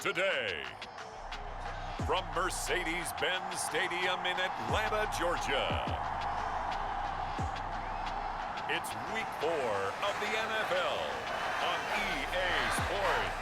today. From Mercedes-Benz Stadium in Atlanta, Georgia. It's week 4 of the NFL on EA Sports.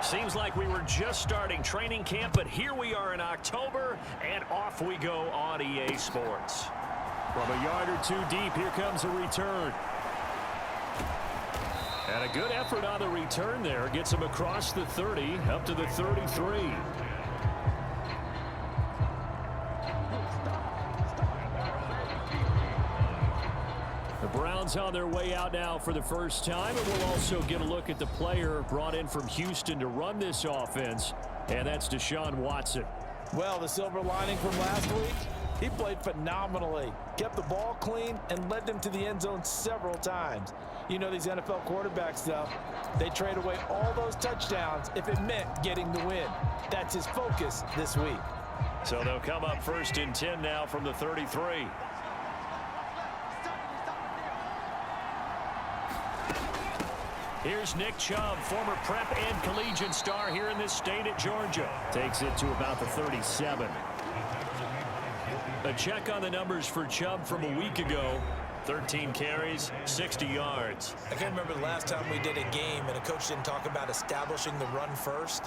Seems like we were just starting training camp, but here we are in October, and off we go on EA Sports. From a yard or two deep, here comes a return. And a good effort on the return there. Gets him across the 30, up to the 33. The Browns on their way out now for the first time, and we'll also get a look at the player brought in from Houston to run this offense, and that's Deshaun Watson. Well, the silver lining from last week, he played phenomenally, kept the ball clean, and led them to the end zone several times. You know these NFL quarterbacks, though, they trade away all those touchdowns if it meant getting the win. That's his focus this week. So they'll come up 1st and 10 now from the 33. Here's Nick Chubb, former prep and collegiate star here in this state at Georgia. Takes it to about the 37. A check on the numbers for Chubb from a week ago. 13 carries, 60 yards. I can't remember the last time we did a game and a coach didn't talk about establishing the run first.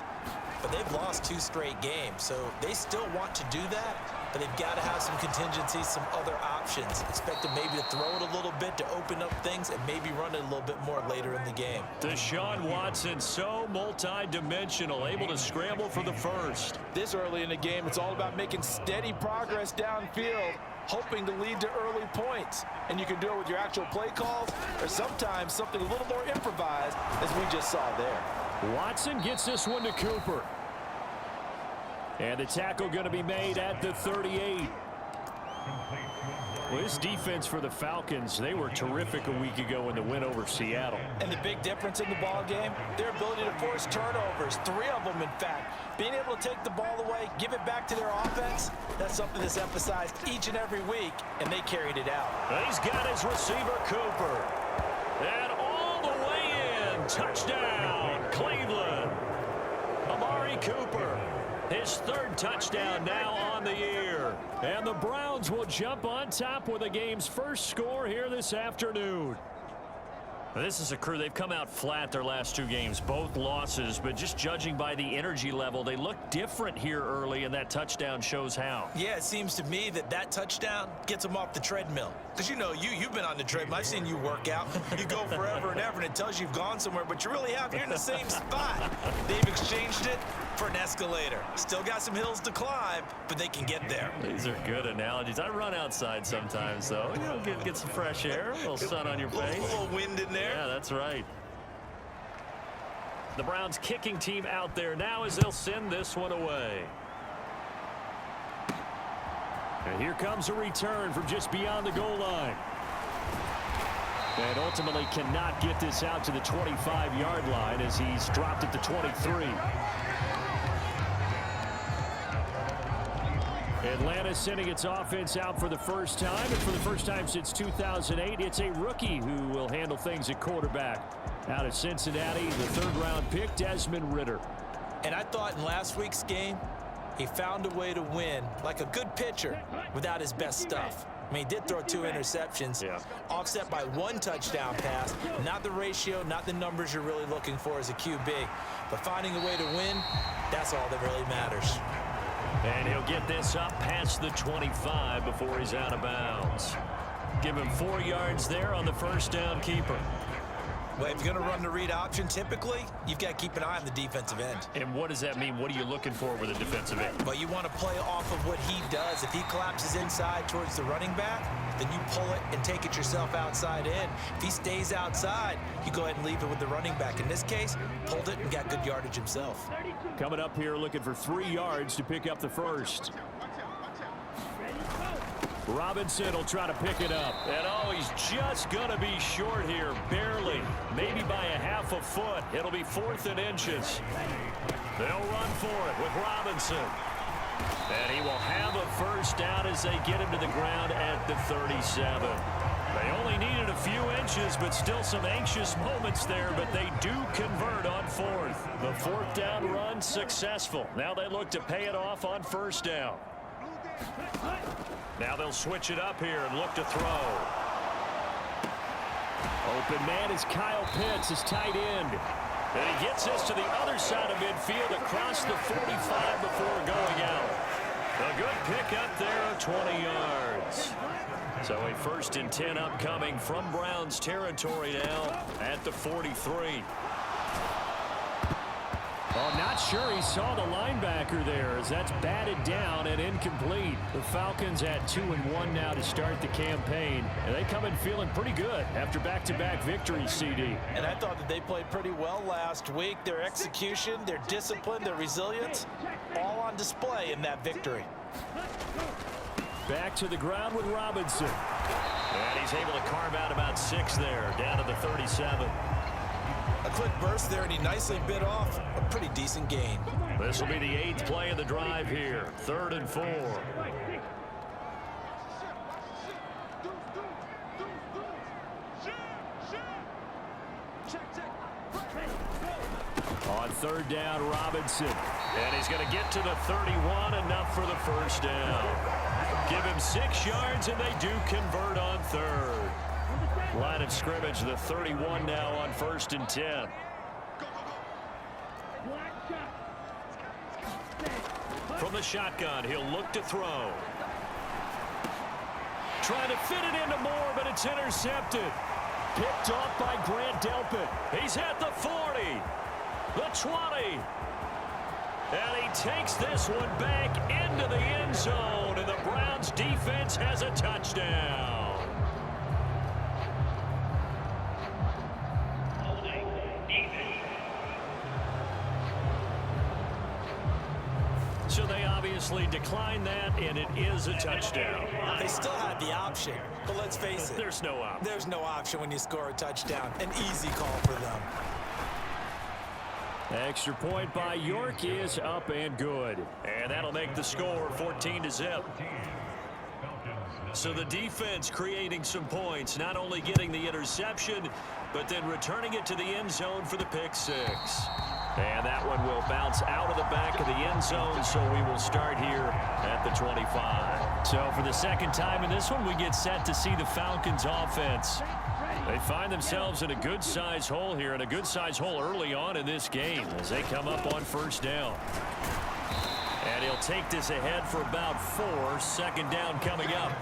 But they've lost 2 straight games, so they still want to do that. But they've got to have some contingencies, some other options. Expect them maybe to throw it a little bit to open up things and maybe run it a little bit more later in the game. Deshaun Watson, so multi-dimensional, able to scramble for the first. This early in the game, it's all about making steady progress downfield, hoping to lead to early points. And you can do it with your actual play calls or sometimes something a little more improvised, as we just saw there. Watson gets this one to Cooper. And the tackle going to be made at the 38. Well, this defense for the Falcons, they were terrific a week ago in the win over Seattle. And the big difference in the ball game, their ability to force turnovers, 3 of them in fact. Being able to take the ball away, give it back to their offense, that's something that's emphasized each and every week, and they carried it out. He's got his receiver, Cooper. And all the way in, touchdown, Cleveland. Amari Cooper. His 3rd touchdown now on the year. And the Browns will jump on top with the game's first score here this afternoon. This is a crew, they've come out flat their last 2 games, both losses, but just judging by the energy level, they look different here early, and that touchdown shows how. Yeah, it seems to me that touchdown gets them off the treadmill. Because you know, you've been on the treadmill. I've seen you work out. You go forever and ever, and it tells you you've gone somewhere, but you really have. You're in the same spot. They've exchanged it for an escalator. Still got some hills to climb, but they can get there. These are good analogies. I run outside sometimes, though. You know, get some fresh air, a little sun on your face. A little wind in there. Yeah, that's right. The Browns kicking team out there now as they'll send this one away. And here comes a return from just beyond the goal line. And ultimately cannot get this out to the 25-yard line as he's dropped at the 23. Atlanta sending its offense out for the first time, and for the first time since 2008, it's a rookie who will handle things at quarterback. Out of Cincinnati, the 3rd-round pick, Desmond Ridder. And I thought in last week's game, he found a way to win like a good pitcher without his best stuff. I mean, he did throw 2 interceptions, offset by 1 touchdown pass. Not the ratio, not the numbers you're really looking for as a QB. But finding a way to win, that's all that really matters. And he'll get this up past the 25 before he's out of bounds. Give him 4 yards there on the first down keeper. Well, if you're going to run the read option, typically, you've got to keep an eye on the defensive end. And what does that mean? What are you looking for with a defensive end? Well, you want to play off of what he does. If he collapses inside towards the running back, then you pull it and take it yourself outside in. If he stays outside, you go ahead and leave it with the running back. In this case, pulled it and got good yardage himself. Coming up here looking for 3 yards to pick up the first. Robinson will try to pick it up. And oh, he's just going to be short here, barely. Maybe by a half a foot. It'll be 4th and inches. They'll run for it with Robinson. And he will have a first down as they get him to the ground at the 37. They only needed a few inches, but still some anxious moments there, but they do convert on 4th. The 4th down run successful. Now they look to pay it off on 1st down. Now they'll switch it up here and look to throw. Open man is Kyle Pitts, his tight end. And he gets this to the other side of midfield across the 45 before going out. A good pickup there of 20 yards. So a 1st and 10 upcoming from Browns territory now at the 43. Well, not sure he saw the linebacker there as that's batted down and incomplete. The Falcons at 2-1 now to start the campaign. And they come in feeling pretty good after back-to-back victories, CD. And I thought that they played pretty well last week. Their execution, their discipline, their resilience, all on display in that victory. Back to the ground with Robinson. And he's able to carve out about 6 there, down to the 37. A quick burst there, and he nicely bit off a pretty decent gain. This will be the 8th play of the drive here. 3rd and 4. On 3rd down, Robinson. And he's going to get to the 31, enough for the first down. Give him 6 yards, and they do convert on 3rd. Line of scrimmage, the 31 now on 1st and 10. From the shotgun, he'll look to throw. Trying to fit it into Moore, but it's intercepted. Picked off by Grant Delpit. He's at the 40, the 20. And he takes this one back into the end zone, and the Browns defense has a touchdown. So they obviously declined that, and it is a touchdown. They still had the option, but let's face it. There's no option. There's no option when you score a touchdown. An easy call for them. Extra point by York is up and good. And that'll make the score 14-0. So the defense creating some points, not only getting the interception, but then returning it to the end zone for the pick 6. And that one will bounce out of the back of the end zone, so we will start here at the 25. So for the second time in this one, we get set to see the Falcons offense. They find themselves in a good-size hole here, and a good-size hole early on in this game as they come up on 1st down. And he'll take this ahead for about 4. 2nd down coming up.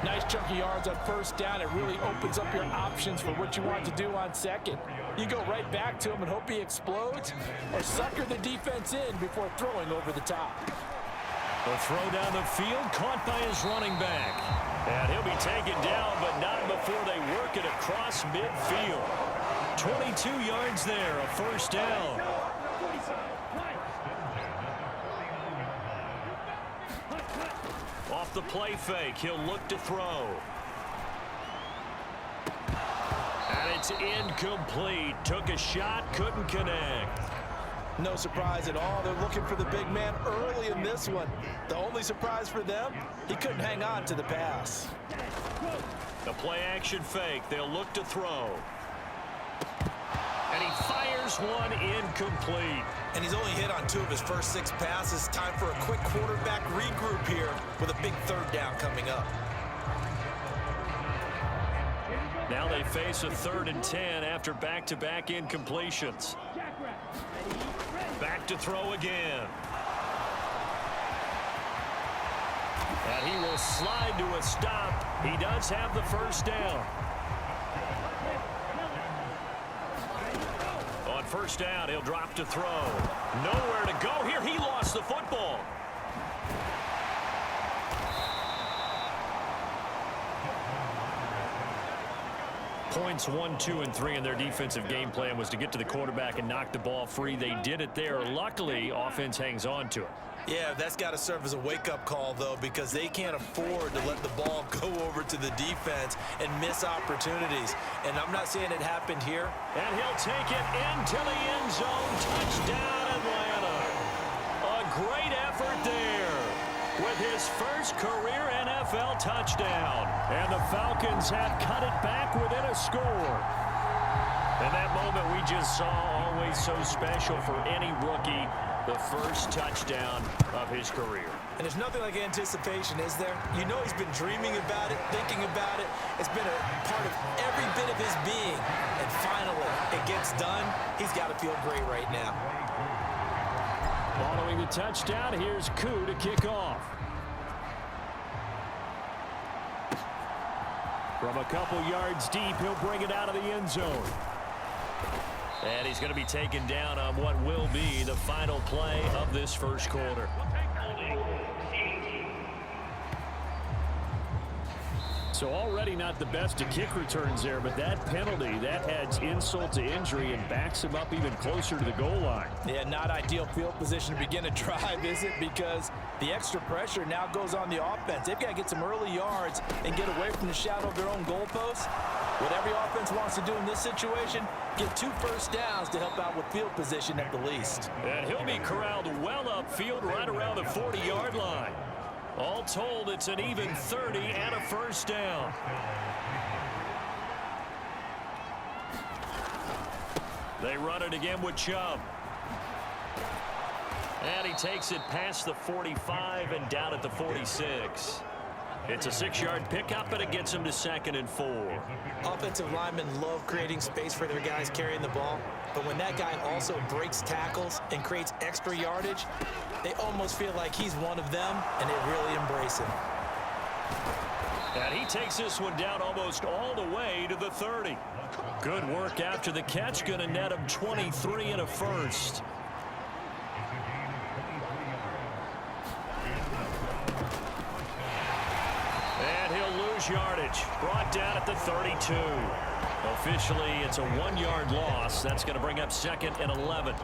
Nice chunk of yards on 1st down. It really opens up your options for what you want to do on 2nd. You go right back to him and hope he explodes, or sucker the defense in before throwing over the top. The throw down the field, caught by his running back. And he'll be taken down, but not before they work it across midfield. 22 yards there, a 1st down. Off the play fake, he'll look to throw. And it's incomplete. Took a shot, couldn't connect. No surprise at all. They're looking for the big man early in this one. The only surprise for them, he couldn't hang on to the pass. The play action fake. They'll look to throw. And he fires one incomplete. And he's only hit on 2 of his first 6 passes. Time for a quick quarterback regroup here with a big 3rd down coming up. Now they face a 3rd and 10 after back-to-back incompletions. Back to throw again. And he will slide to a stop. He does have the first down. On first down, he'll drop to throw. Nowhere to go here. He lost the football. Points 1, 2, and 3 in their defensive game plan was to get to the quarterback and knock the ball free. They did it there. Luckily, offense hangs on to it. Yeah, that's got to serve as a wake-up call, though, because they can't afford to let the ball go over to the defense and miss opportunities. And I'm not saying it happened here. And he'll take it into the end zone. Touchdown, Atlanta. A great effort there with his first career NFL touchdown. And the Falcons have cut it back within a score. And that moment we just saw, always so special for any rookie, the first touchdown of his career. And there's nothing like anticipation, is there? You know he's been dreaming about it, thinking about it. It's been a part of every bit of his being. And finally, it gets done. He's got to feel great right now. Following the touchdown, here's Koo to kick off. From a couple yards deep, he'll bring it out of the end zone. And he's going to be taken down on what will be the final play of this first quarter. So already not the best of kick returns there, but that penalty, that adds insult to injury and backs him up even closer to the goal line. Yeah, not ideal field position to begin a drive, is it? Because the extra pressure now goes on the offense. They've got to get some early yards and get away from the shadow of their own goalposts. What every offense wants to do in this situation, get 2 first downs to help out with field position at the least. And he'll be corralled well upfield right around the 40-yard line. All told, it's an even 30 and a first down. They run it again with Chubb. And he takes it past the 45 and down at the 46. It's a 6-yard pickup, and it gets him to 2nd and 4. Offensive linemen love creating space for their guys carrying the ball. But when that guy also breaks tackles and creates extra yardage, they almost feel like he's one of them, and they really embrace him. And he takes this one down almost all the way to the 30. Good work after the catch. Going to net him 23 and a first. And he'll lose yardage. Brought down at the 32. Officially, it's a 1-yard loss. That's going to bring up 2nd and 11.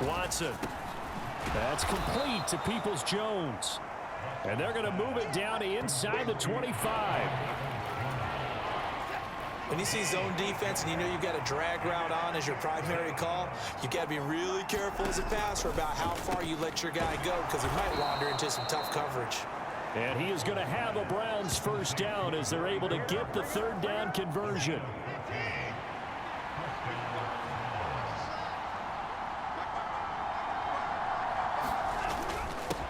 Watson. That's complete to Peoples-Jones. And they're going to move it down to inside the 25. When you see zone defense and you know you've got a drag route on as your primary call, you've got to be really careful as a passer about how far you let your guy go, because he might wander into some tough coverage. And he is going to have a Browns first down as they're able to get the 3rd down conversion.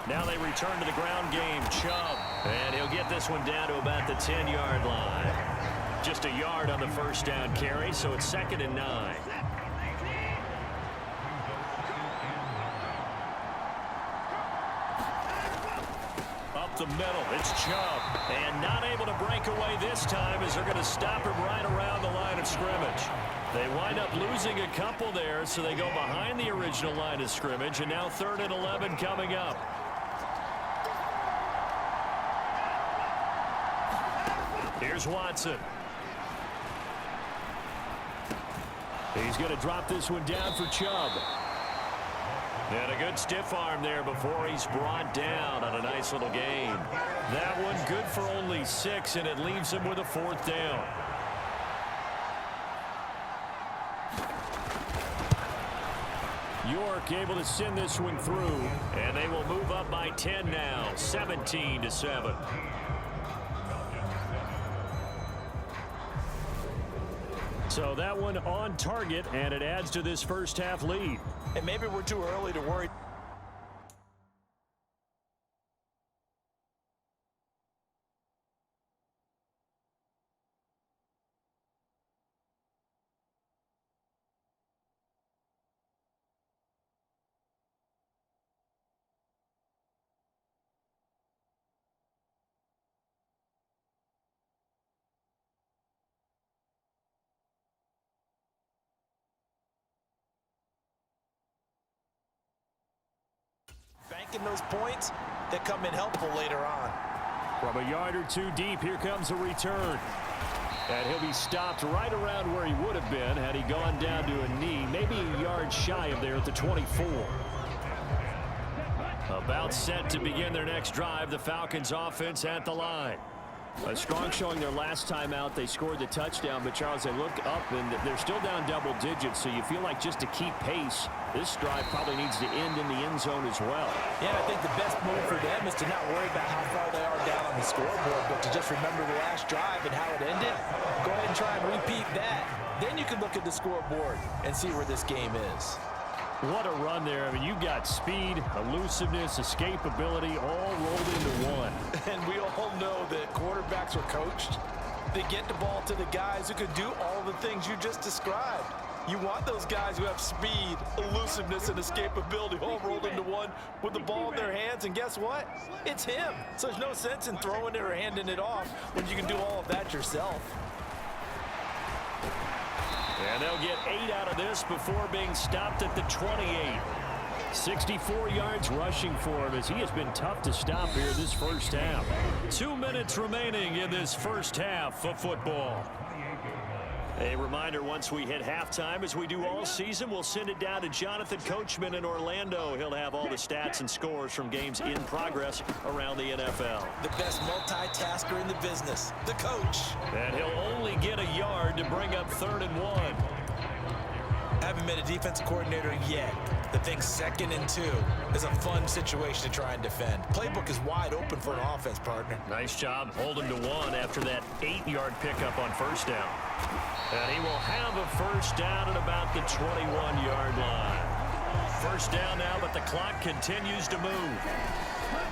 Now they return to the ground game. Chubb. And he'll get this one down to about the 10-yard line. Just a yard on the first down carry, so it's 2nd and 9. Up the middle, it's Chubb. And not able to break away this time as they're going to stop him right around the line of scrimmage. They wind up losing a couple there, so they go behind the original line of scrimmage, and now 3rd and 11 coming up. Here's Watson. He's going to drop this one down for Chubb. And a good stiff arm there before he's brought down on a nice little gain. That one good for only 6, and it leaves him with a 4th down. York able to send this one through, and they will move up by 10 now, 17-7. So that one on target, and it adds to this first half lead. And maybe we're too early to worry. making those points that come in helpful later on. From a yard or two deep, here comes a return. And he'll be stopped right around where he would have been had he gone down to a knee, maybe a yard shy of there at the 24. About set to begin their next drive, the Falcons offense at the line. A strong showing their last time out. They scored the touchdown, but Charles, they look up and they're still down double digits, so you feel like just to keep pace, this drive probably needs to end in the end zone as well. Yeah, I think the best move for them is to not worry about how far they are down on the scoreboard, but to just remember the last drive and how it ended. Go ahead and try and repeat that. Then you can look at the scoreboard and see where this game is. What a run there. I mean, you've got speed, elusiveness, escapability all rolled into one. And we all know that quarterbacks are coached. They get the ball to the guys who can do all the things you just described. You want those guys who have speed, elusiveness, and escapability all rolled into one with the ball in their hands. And guess what? It's him. So there's no sense in throwing it or handing it off when you can do all of that yourself. And they'll get 8 out of this before being stopped at the 28. 64 yards rushing for him as he has been tough to stop here this first half. 2 minutes remaining in this first half of football. A reminder, once we hit halftime, as we do all season, we'll send it down to Jonathan Coachman in Orlando. He'll have all the stats and scores from games in progress around the NFL. The best multitasker in the business, the coach. And he'll only get a yard to bring up 3rd and 1. Haven't been a defensive coordinator yet. The thing 2nd and 2 is a fun situation to try and defend. Playbook is wide open for an offense, partner. Nice job holding to 1 after that 8-yard pickup on first down. And he will have a first down at about the 21-yard line. First down now, but the clock continues to move.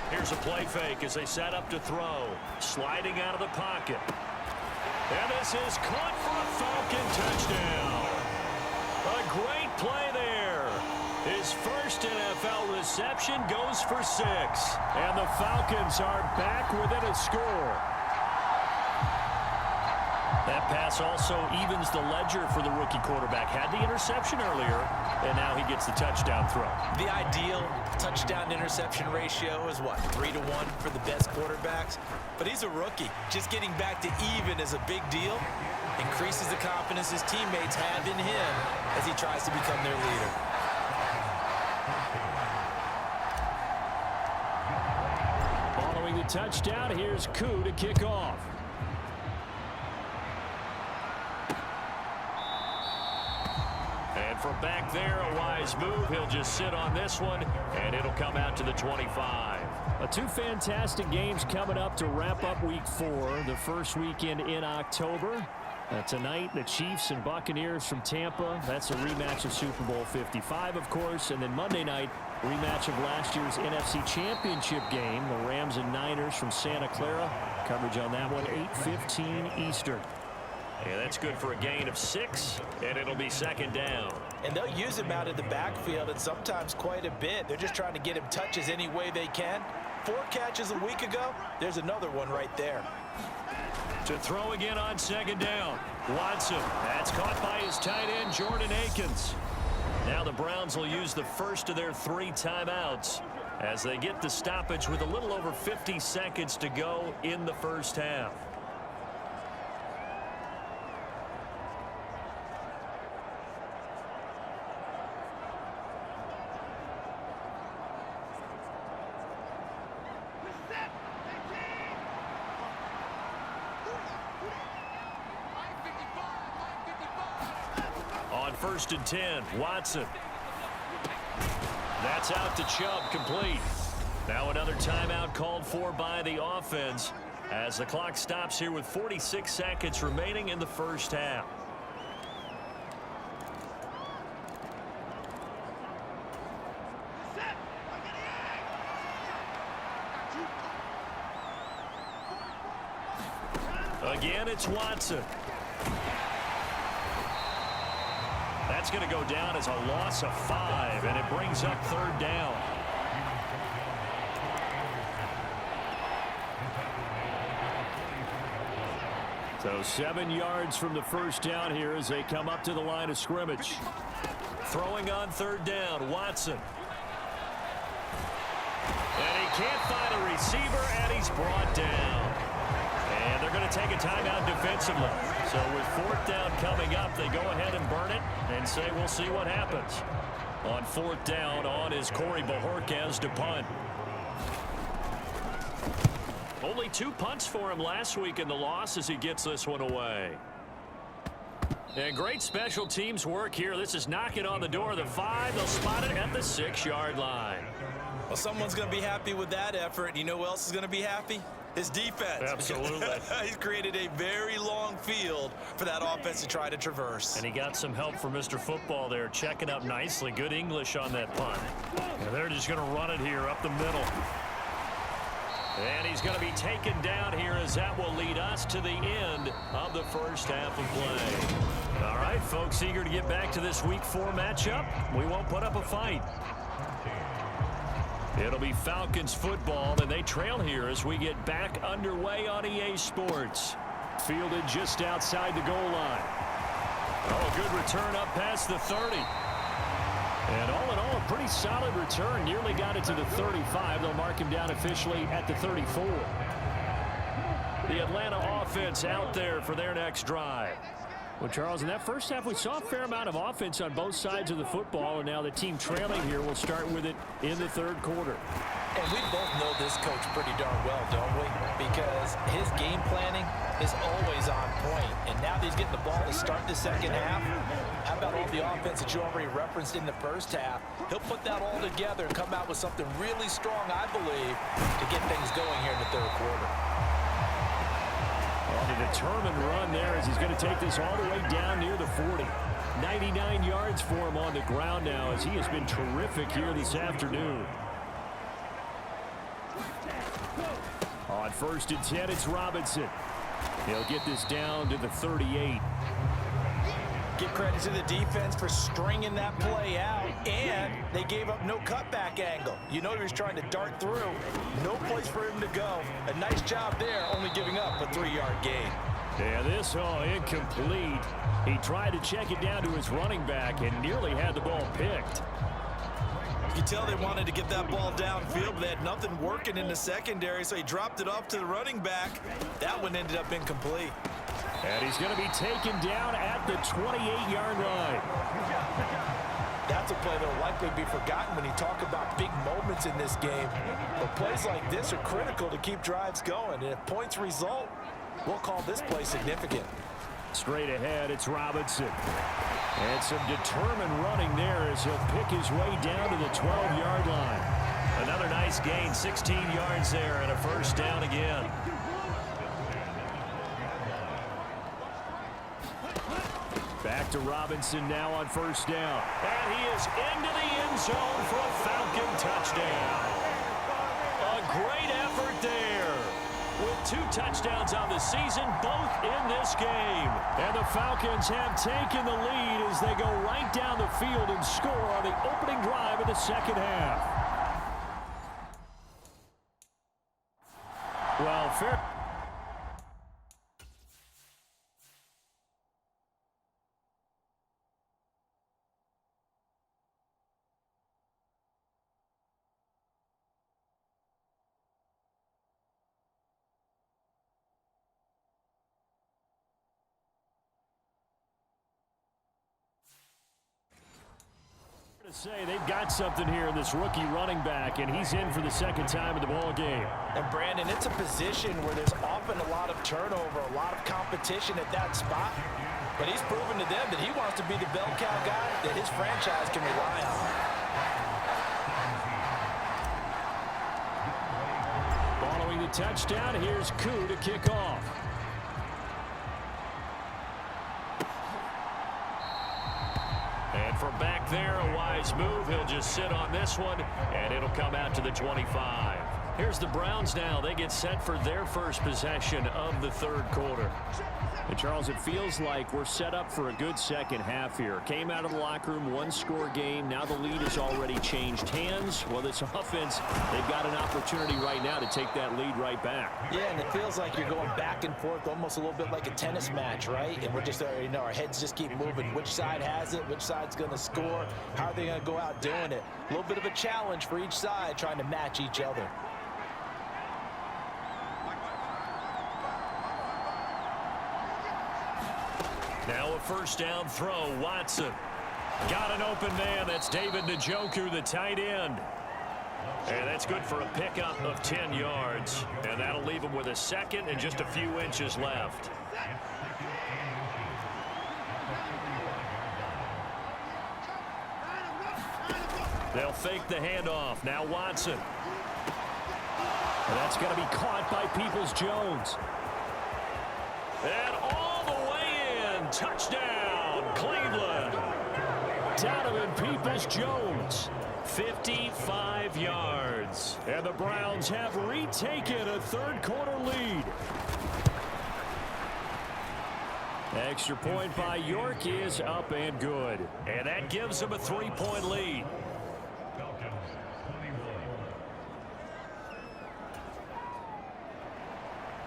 Here's a play fake as they set up to throw. Sliding out of the pocket. And this is caught for a Falcon touchdown. A great play there. His first NFL reception goes for 6. And the Falcons are back within a score. That pass also evens the ledger for the rookie quarterback. Had the interception earlier, and now he gets the touchdown throw. The ideal touchdown-interception ratio is what, 3-1 for the best quarterbacks? But he's a rookie. Just getting back to even is a big deal. Increases the confidence his teammates have in him as he tries to become their leader. Following the touchdown, here's Koo to kick off. And from back there, a wise move. He'll just sit on this one, and it'll come out to the 25. 2 fantastic games coming up to wrap up Week 4, the first weekend in October. Tonight, the Chiefs and Buccaneers from Tampa. That's a rematch of Super Bowl 55, of course. And then Monday night, rematch of last year's NFC Championship game, the Rams and Niners from Santa Clara. Coverage on that one, 8:15 Eastern. Yeah, that's good for a gain of 6, and it'll be 2nd down. And they'll use him out of the backfield, and sometimes quite a bit. They're just trying to get him touches any way they can. 4 catches a week ago, there's another one right there. To throw again on 2nd down. Watson, that's caught by his tight end, Jordan Akins. Now the Browns will use the first of their 3 timeouts as they get the stoppage with a little over 50 seconds to go in the first half. On 1st and 10, Watson. That's out to Chubb, complete. Now another timeout called for by the offense as the clock stops here with 46 seconds remaining in the first half. Again, it's Watson. That's going to go down as a loss of 5, and it brings up 3rd down. So 7 yards from the first down here as they come up to the line of scrimmage. Throwing on 3rd down, Watson. can't find a receiver, and he's brought down. And they're going to take a timeout defensively. So with fourth down coming up, they go ahead and burn it and say we'll see what happens. On fourth down, on is Corey Bojorquez to punt. Only 2 punts for him last week in the loss as he gets this one away. And great special teams work here. This is knocking on the door of the 5. They'll spot it at the 6-yard line. Well, someone's going to be happy with that effort. You know who else is going to be happy? His defense. Absolutely. He's created a very long field for that offense to try to traverse. And he got some help from Mr. Football there, checking up nicely. Good English on that punt. And they're just going to run it here up the middle. And he's going to be taken down here as that will lead us to the end of the first half of play. All right, folks, eager to get back to this Week 4 matchup. We won't put up a fight. It'll be Falcons football, and they trail here as we get back underway on EA Sports. Fielded just outside the goal line. Oh, good return up past the 30. And all in all, a pretty solid return. Nearly got it to the 35. They'll mark him down officially at the 34. The Atlanta offense out there for their next drive. Well, Charles, in that first half, we saw a fair amount of offense on both sides of the football, and now the team trailing here will start with it in the third quarter. And we both know this coach pretty darn well, don't we? Because his game planning is always on point. And now that he's getting the ball to start the second half, how about all the offense that you already referenced in the first half? He'll put that all together and come out with something really strong, I believe, to get things going here in the third quarter. A determined run there as he's going to take this all the way down near the 40. 99 yards for him on the ground now as he has been terrific here this afternoon. On 1st and 10, it's Robinson. He'll get this down to the 38. Give credit to the defense for stringing that play out, and they gave up no cutback angle. You know he was trying to dart through. No place for him to go. A nice job there, only giving up a 3-yard gain. Yeah, this incomplete. He tried to check it down to his running back and nearly had the ball picked. You can tell they wanted to get that ball downfield, but they had nothing working in the secondary, so he dropped it off to the running back. That one ended up incomplete. And he's going to be taken down at the 28-yard line. That's a play that will likely be forgotten when you talk about big moments in this game. But plays like this are critical to keep drives going. And if points result, we'll call this play significant. Straight ahead, it's Robinson. And some determined running there as he'll pick his way down to the 12-yard line. Another nice gain, 16 yards there, and a first down again. Back to Robinson now on first down. And he is into the end zone for a Falcon touchdown. A great effort there. With 2 touchdowns on the season, both in this game. And the Falcons have taken the lead as they go right down the field and score on the opening drive of the second half. Well, fair. To say they've got something here in this rookie running back, and he's in for the second time in the ball game. And Brandon, it's a position where there's often a lot of turnover, a lot of competition at that spot. But he's proven to them that he wants to be the bell cow guy that his franchise can rely on. Following the touchdown, here's Koo to kick off. And from back there, a wise move. He'll just sit on this one, and it'll come out to the 25. Here's the Browns now. They get set for their first possession of the third quarter. And Charles, it feels like we're set up for a good second half here. Came out of the locker room, 1-score game. Now the lead has already changed hands. Well, this offense, they've got an opportunity right now to take that lead right back. Yeah, and it feels like you're going back and forth, almost a little bit like a tennis match, right? And we're just, our heads just keep moving. Which side has it? Which side's going to score? How are they going to go out doing it? A little bit of a challenge for each side, trying to match each other. Now a first down throw. Watson got an open man. That's David Njoku, the tight end. And that's good for a pickup of 10 yards. And that'll leave him with a second and just a few inches left. They'll fake the handoff. Now Watson. And that's going to be caught by Peoples-Jones. And all the way in. Touchdown, Cleveland. Donovan Peoples-Jones. 55 yards. And the Browns have retaken a third-quarter lead. Extra point by York is up and good. And that gives them a 3-point lead.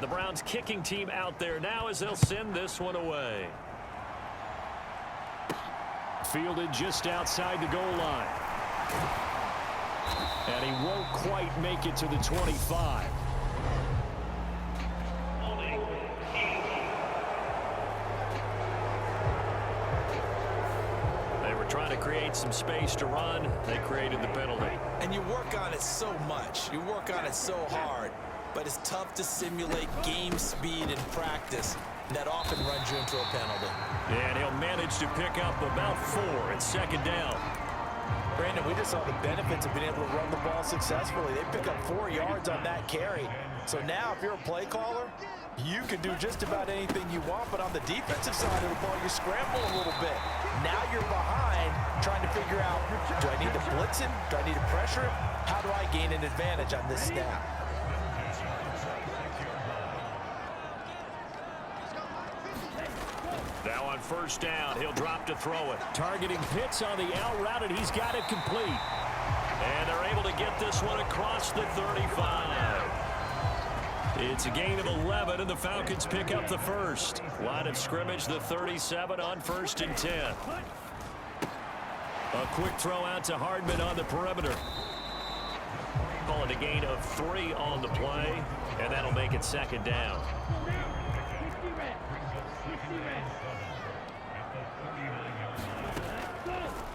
The Browns kicking team out there now as they'll send this one away. Fielded just outside the goal line. And he won't quite make it to the 25. They were trying to create some space to run. They created the penalty. And you work on it so much. You work on it so hard. But it's tough to simulate game speed in practice. That often runs you into a penalty. And he'll manage to pick up about 4 and second down. Brandon, we just saw the benefits of being able to run the ball successfully. They pick up 4 yards on that carry. So now if you're a play caller, you can do just about anything you want. But on the defensive side of the ball, you scramble a little bit. Now you're behind trying to figure out, do I need to blitz him? Do I need to pressure him? How do I gain an advantage on this snap? Now on first down, he'll drop to throw it. Targeting Pitts on the out route, and he's got it complete. And they're able to get this one across the 35. It's a gain of 11, and the Falcons pick up the first. Line of scrimmage, the 37 on 1st and 10. A quick throw out to Hardman on the perimeter. Call it a gain of 3 on the play, and that'll make it second down.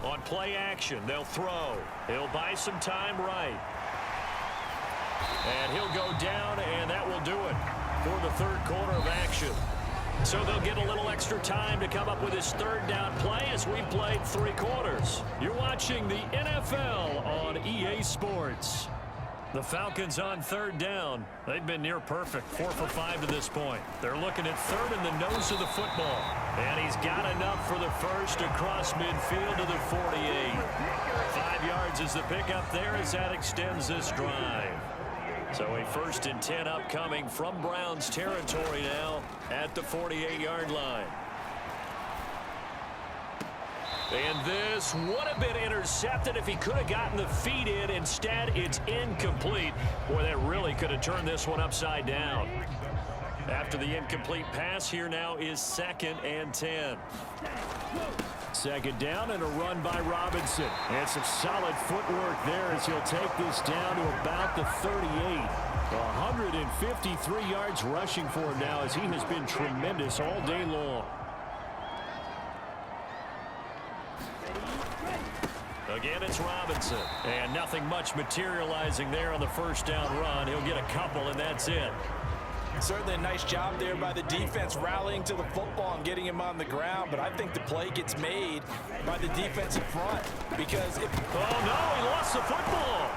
On play action, they'll throw. He'll buy some time right. And he'll go down, and that will do it for the third quarter of action. So they'll get a little extra time to come up with his third down play as we played 3 quarters. You're watching the NFL on EA Sports. The Falcons on third down. They've been near perfect, 4 for 5 to this point. They're looking at third in the nose of the football. And he's got enough for the first across midfield to the 48. 5 yards is the pickup there as that extends this drive. So a 1st and 10 upcoming from Browns territory now at the 48-yard line. And this would have been intercepted if he could have gotten the feet in. Instead, it's incomplete. Boy, that really could have turned this one upside down. After the incomplete pass, here now is 2nd and 10. Second down and a run by Robinson. And some solid footwork there as he'll take this down to about the 38. 153 yards rushing for him now as he has been tremendous all day long. Again, it's Robinson. And nothing much materializing there on the first down run. He'll get a couple, and that's it. Certainly a nice job there by the defense rallying to the football and getting him on the ground. But I think the play gets made by the defensive front. Because if... Oh, no, he lost the football.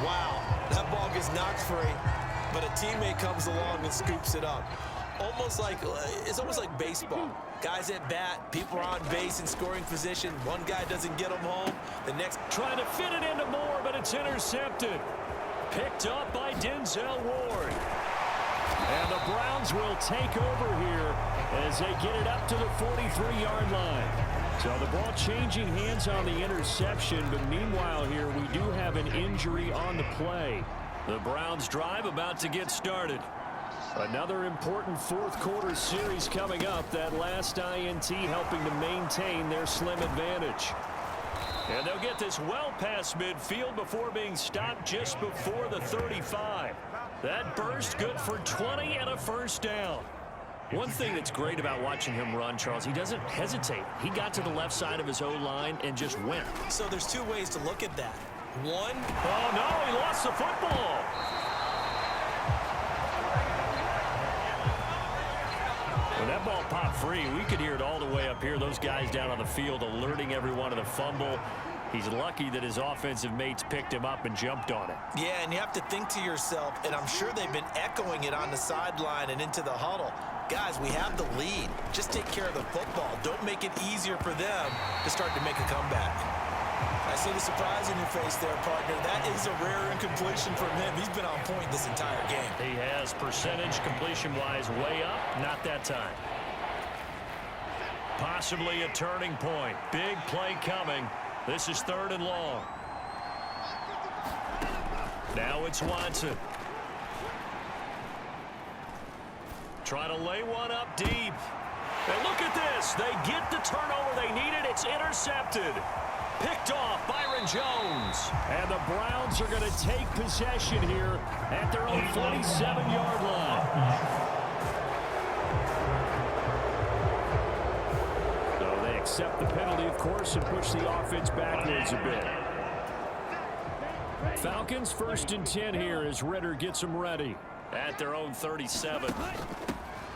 Wow, that ball gets knocked free. But a teammate comes along and scoops it up. It's almost like baseball. Guys at bat, people are on base in scoring position. One guy doesn't get them home. The next trying to fit it into Moore, but it's intercepted. Picked up by Denzel Ward. And the Browns will take over here as they get it up to the 43-yard line. So the ball changing hands on the interception, but meanwhile here we do have an injury on the play. The Browns drive about to get started. Another important fourth quarter series coming up. That last INT helping to maintain their slim advantage. And they'll get this well past midfield before being stopped just before the 35. That burst good for 20 and a first down. One thing that's great about watching him run, Charles, he doesn't hesitate. He got to the left side of his O-line and just went. So there's two ways to look at that. One. Oh, no, he lost the football. When that ball popped free, we could hear it all the way up here. Those guys down on the field alerting everyone of the fumble. He's lucky that his offensive mates picked him up and jumped on it. Yeah, and you have to think to yourself, and I'm sure they've been echoing it on the sideline and into the huddle. Guys, we have the lead. Just take care of the football. Don't make it easier for them to start to make a comeback. I see the surprise in your face there, partner. That is a rare incompletion from him. He's been on point this entire game. He has percentage completion-wise way up. Not that time. Possibly a turning point. Big play coming. This is 3rd and long. Now it's Watson. Trying to lay one up deep. And look at this. They get the turnover they needed. It's intercepted. Picked off Byron Jones. And the Browns are going to take possession here at their own 47-yard line. So they accept the penalty, of course, and push the offense backwards a bit. Falcons 1st and 10 here as Ritter gets them ready. At their own 37.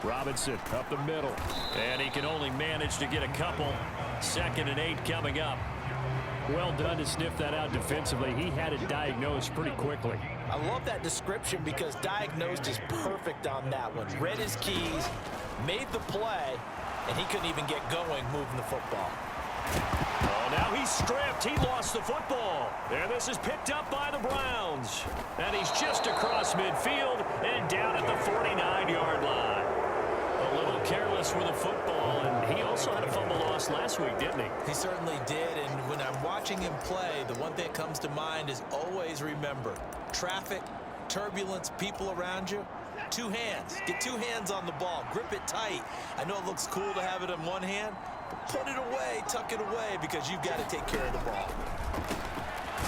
Robinson up the middle. And he can only manage to get a couple. 2nd and 8 coming up. Well done to sniff that out defensively. He had it diagnosed pretty quickly. I love that description because diagnosed is perfect on that one. Read his keys, made the play, and he couldn't even get going moving the football. Oh, now he's stripped. He lost the football. And this is picked up by the Browns. And he's just across midfield and down at the 49-yard line. A little careless with the football, and he also had a fumble loss last week, didn't he? He certainly did, and when I'm watching him play, the one thing that comes to mind is always remember, traffic, turbulence, people around you, 2 hands. Get 2 hands on the ball. Grip it tight. I know it looks cool to have it in one hand, but put it away, tuck it away, because you've got to take care of the ball.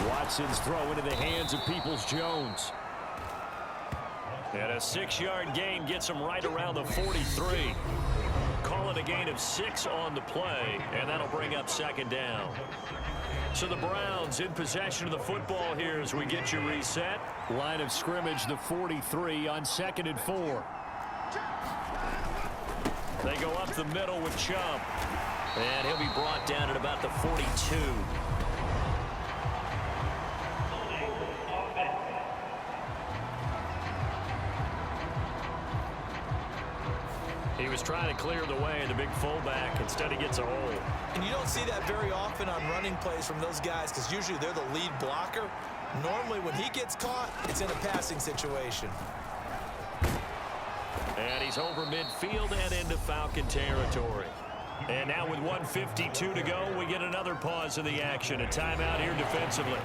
Watson's throw into the hands of Peoples-Jones. And a 6-yard gain gets him right around the 43. Call it a gain of 6 on the play, and that'll bring up 2nd down. So the Browns in possession of the football here as we get you reset. Line of scrimmage, the 43 on 2nd and 4. They go up the middle with Chump. And he'll be brought down at about the 42. He was trying to clear the way, and the big fullback instead he gets a hole. And you don't see that very often on running plays from those guys because usually they're the lead blocker. Normally when he gets caught, it's in a passing situation. And he's over midfield and into Falcon territory. And now with 1:52 to go, we get another pause in the action. A timeout here defensively.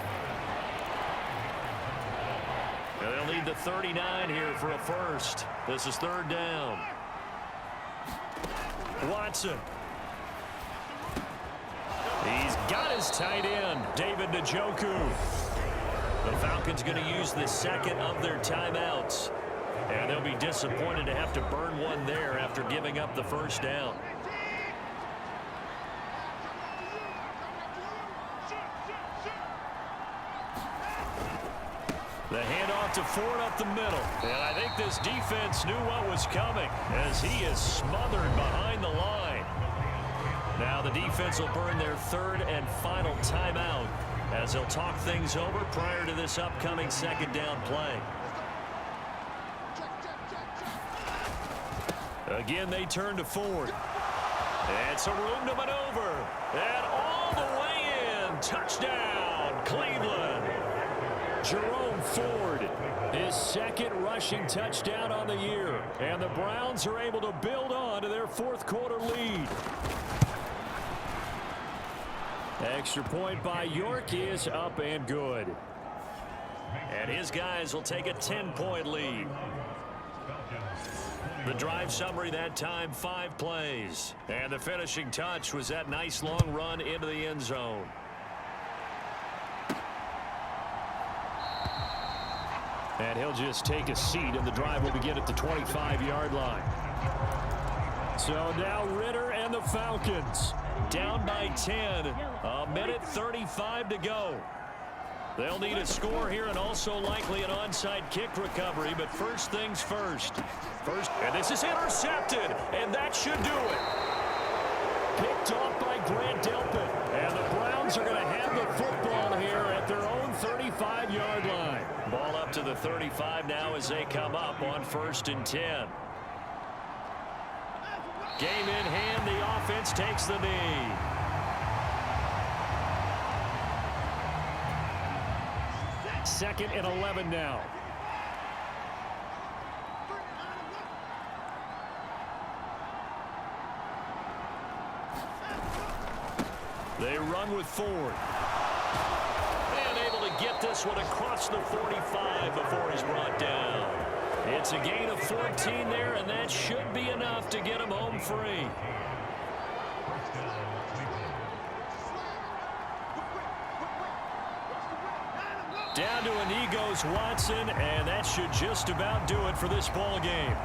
And they'll need the 39 here for a first. This is 3rd down. Watson. He's got his tight end, David Njoku. The Falcons going to use the 2nd of their timeouts. And they'll be disappointed to have to burn one there after giving up the 1st down. The handoff to Ford up the middle. And I think this defense knew what was coming as he is smothered behind the line. Now the defense will burn their 3rd and final timeout as they'll talk things over prior to this upcoming 2nd down play. Again, they turn to Ford. And some room to maneuver. And all the way in. Touchdown, Cleveland. Jerome Ford, his 2nd rushing touchdown on the year. And the Browns are able to build on to their 4th quarter lead. Extra point by York is up and good. And his guys will take a 10-point lead. The drive summary that time, 5 plays. And the finishing touch was that nice long run into the end zone. And he'll just take a seat, and the drive will begin at the 25-yard line. So now Ritter and the Falcons down by 10. A minute 35 to go. They'll need a score here and also likely an onside kick recovery, but first things first. And this is intercepted, and that should do it. Picked off by Grant Delpit, and the Browns are going to have the football here at their own 35-yard line. Ball up to the 35 now as they come up on 1st and 10. Game in hand, the offense takes the knee. Second and 11 now. They run with Ford. And able to get this one across the 45 before he's brought down. It's a gain of 14 there, and that should be enough to get him home free. Down to a knee goes Watson, and that should just about do it for this ball game.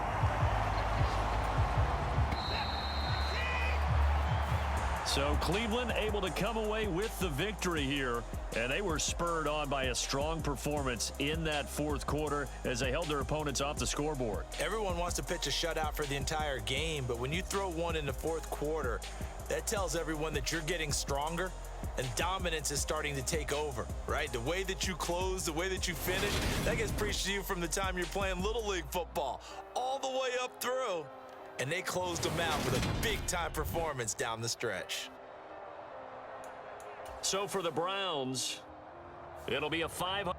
So Cleveland able to come away with the victory here, and they were spurred on by a strong performance in that 4th quarter as they held their opponents off the scoreboard. Everyone wants to pitch a shutout for the entire game, but when you throw one in the 4th quarter, that tells everyone that you're getting stronger and dominance is starting to take over, right? The way that you close, the way that you finish, that gets preached to you from the time you're playing Little League football all the way up through. And they closed them out with a big-time performance down the stretch. So for the Browns, it'll be a 500.